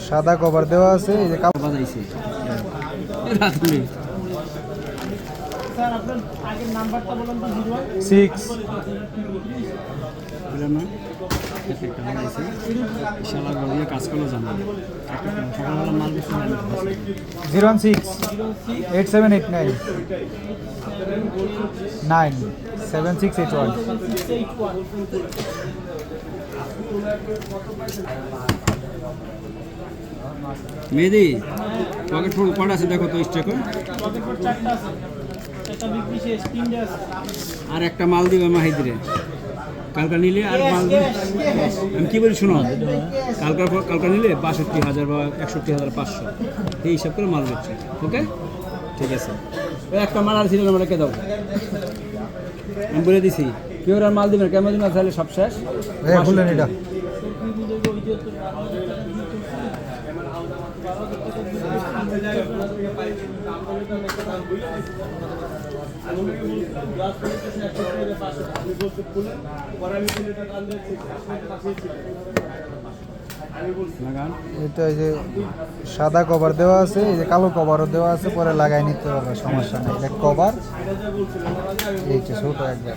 সাদা কভার দেওয়া আছে, এই যে বাজাইছে স্যার আপনার আগের নাম্বারটা বলুন তো 6 বুঝলাম না একটা বাজাইছে শালা গড়িয়ে কাজ করলো জানা সকালবেলা মাল বেশি 016 8789 97681। মেহেদি পকেট ফুল কটা আছে দেখো তো স্টেকো আর একটা মাল দিবে মাহিদিরে কালকা নিলে আর মাল আমি কি বলি শোনো কালকা নিলে ৬২,০০০ বা ৬১,৫০০ এই হিসাব করে মাল দিচ্ছে। ওকে ঠিক আছে, ওই একটা মাল আর ছিল না, কে দাও আমি বলে দিছি কেউ আর মাল দিবেন কেমন দিন তাহলে সব শেষ। খুললেন এটা এটা, এই যে সাদা কভার দেওয়া আছে, এই যে কালো কভারও দেওয়া আছে, পরে লাগাই নিতে হবে, সমস্যা নেই। এটা কভার এইটা ছোট একবার।